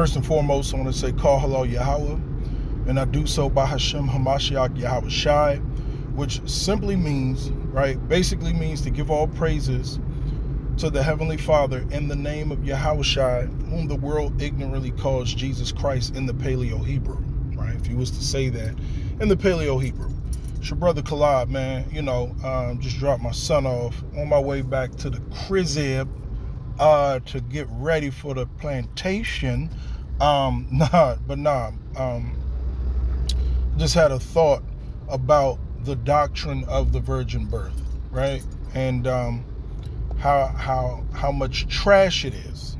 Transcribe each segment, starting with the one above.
First and foremost, I want to say call hello Yahweh, and I do so by Hashem Hamashiach Yahweh Shai, which simply means, right, basically means to give all praises to the Heavenly Father in the name of Yahweh Shai, whom the world ignorantly calls Jesus Christ in the Paleo Hebrew, right? If you was to say that in the Paleo Hebrew. It's your brother Kalab, man. Just dropped my son off on my way back to the crib to get ready for the plantation. Just had a thought about the doctrine of the virgin birth, right? And how much trash it is.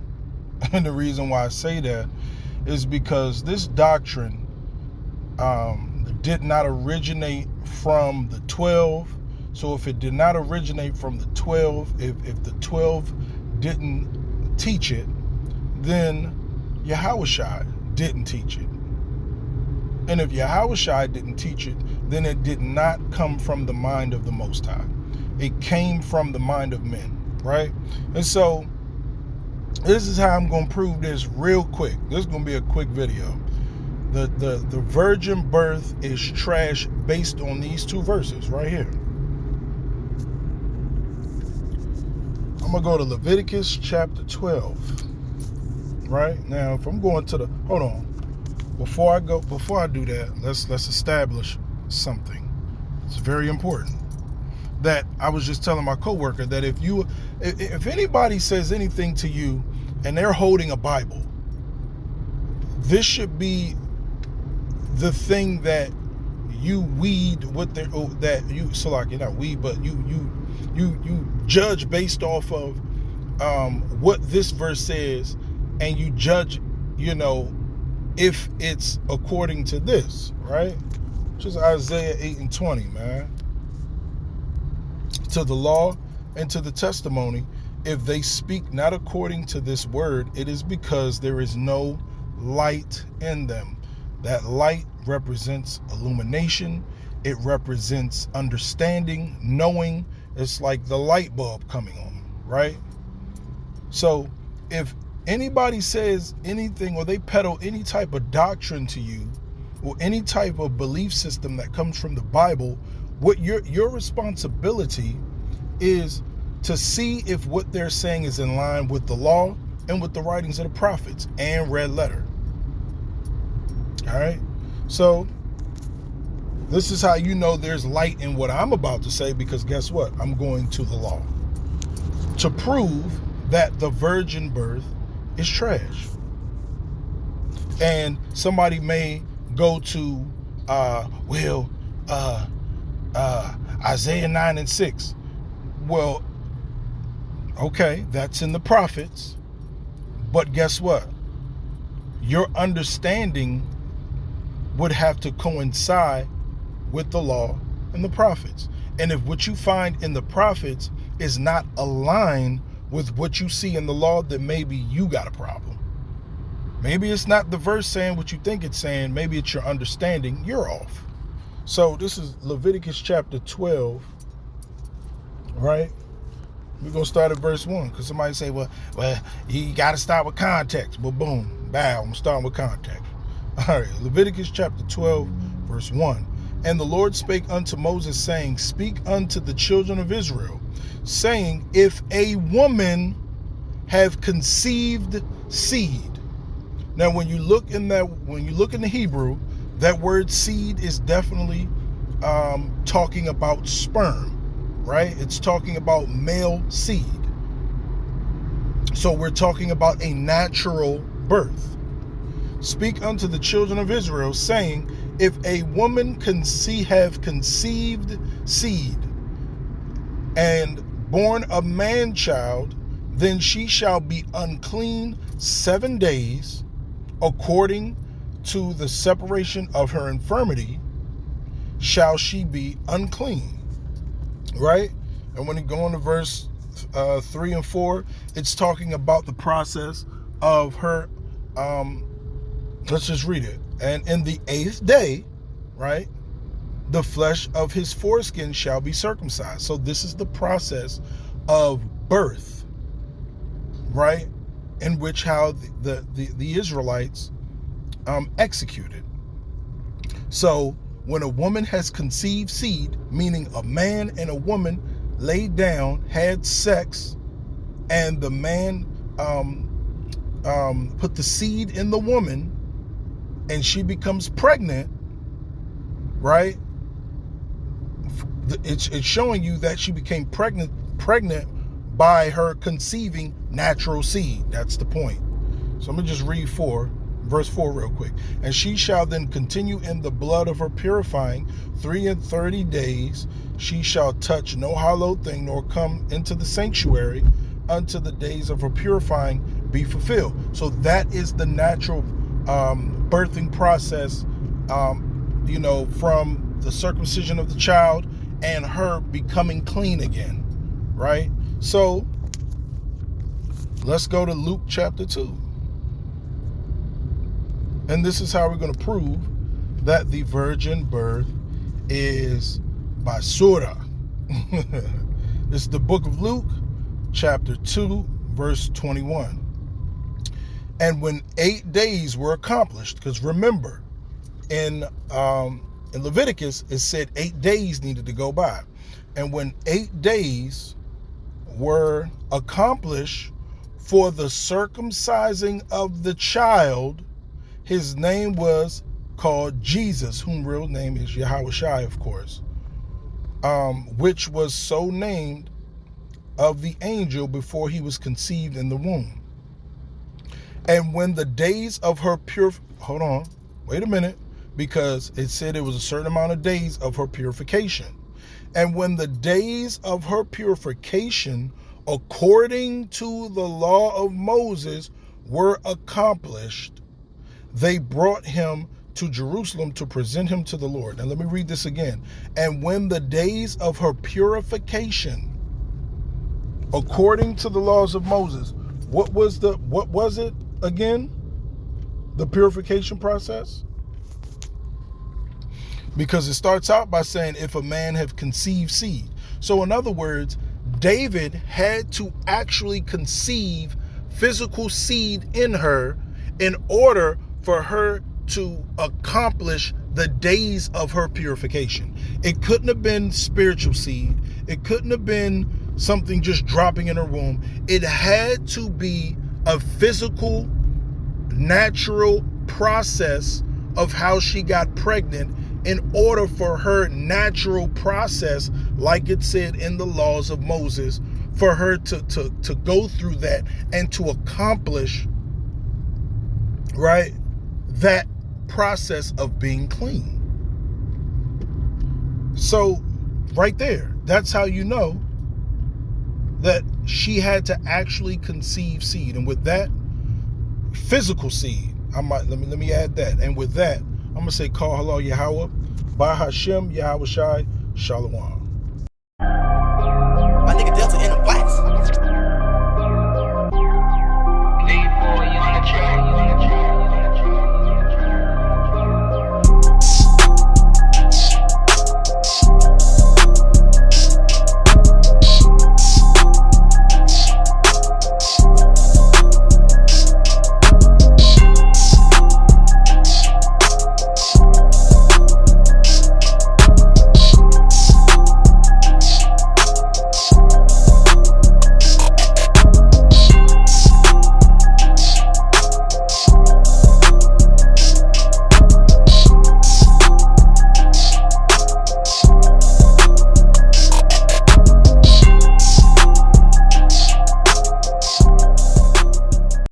And the reason why I say that is because this doctrine did not originate from the 12. So if it did not originate from the 12, if the 12 didn't teach it, then Yahushua didn't teach it. And if Yahushua didn't teach it, then it did not come from the mind of the Most High. It came from the mind of men, right? And so this is how I'm going to prove this real quick. This is going to be a quick video. The virgin birth is trash based on these two verses right here. I'm going to go to Leviticus chapter 12. Right? Now, if I'm going to the... Hold on. Before I do that, let's establish something. It's very important. That I was just telling my coworker that if anybody says anything to you and they're holding a Bible, this should be the thing that you weed with their, that you, so like, you're not weed, but you judge based off of what this verse says, and you judge, if it's according to this, right? Which is Isaiah 8:20, man. To the law and to the testimony, if they speak not according to this word, it is because there is no light in them. That light represents illumination. It represents understanding, knowing. It's like the light bulb coming on, right? So if anybody says anything or they peddle any type of doctrine to you or any type of belief system that comes from the Bible, what your responsibility is to see if what they're saying is in line with the law and with the writings of the prophets and red letter. All right? So this is how you know there's light in what I'm about to say, because guess what? I'm going to the law to prove that the virgin birth is trash. And somebody may go to Isaiah 9:6. Well, okay, that's in the prophets, but guess what? Your understanding would have to coincide with the law and the prophets. And if what you find in the prophets is not aligned with what you see in the law, then maybe you got a problem. Maybe it's not the verse saying what you think it's saying. Maybe it's your understanding. You're off. So this is Leviticus chapter 12, right? We're going to start at verse 1, because somebody say, well, you got to start with context. But boom, bow, I'm starting with context. All right, Leviticus chapter 12, verse 1. And the Lord spake unto Moses, saying, speak unto the children of Israel, saying, if a woman have conceived seed. Now, when you look in the Hebrew, that word seed is definitely talking about sperm, right? It's talking about male seed. So we're talking about a natural birth. Speak unto the children of Israel, saying, if a woman have conceived seed and born a man child, then she shall be unclean 7 days, according to the separation of her infirmity shall she be unclean. Right? And when you go on to verse 3 and 4, it's talking about the process of her, let's just read it. And in the 8th day, right, the flesh of his foreskin shall be circumcised. So this is the process of birth, right? in which how the Israelites executed. So when a woman has conceived seed, meaning a man and a woman laid down, had sex, and the man put the seed in the woman, and she becomes pregnant, right? It's showing you that she became pregnant by her conceiving natural seed. That's the point. So let me just read verse 4 real quick. And she shall then continue in the blood of her purifying 33 days. She shall touch no hallowed thing, nor come into the sanctuary until the days of her purifying be fulfilled. So that is the natural birthing process, from the circumcision of the child and her becoming clean again, right? So let's go to Luke chapter 2. And this is how we're going to prove that the virgin birth is basura. This is the book of Luke, chapter 2, verse 21. And when 8 days were accomplished, because remember, in Leviticus, it said 8 days needed to go by. And when 8 days were accomplished for the circumcising of the child, his name was called Jesus, whom real name is Yahushua, of course, which was so named of the angel before he was conceived in the womb. And when the days of her hold on, wait a minute, because it said it was a certain amount of days of her purification. And when the days of her purification, according to the law of Moses, were accomplished, they brought him to Jerusalem to present him to the Lord. Now let me read this again. And when the days of her purification, according to the laws of Moses, what was it again? The purification process? Because it starts out by saying, if a man have conceived seed. So in other words, David had to actually conceive physical seed in her in order for her to accomplish the days of her purification. It couldn't have been spiritual seed. It couldn't have been something just dropping in her womb. It had to be a physical, natural process of how she got pregnant in order for her natural process, like it said in the laws of Moses, for her to go through that and to accomplish, right, that process of being clean. So right there, that's how you know that she had to actually conceive seed. And with that, physical seed, let me add that. And with that, I'm gonna say, Call Halal Yahweh, Ba Hashem Yahweh Shai, Shalom.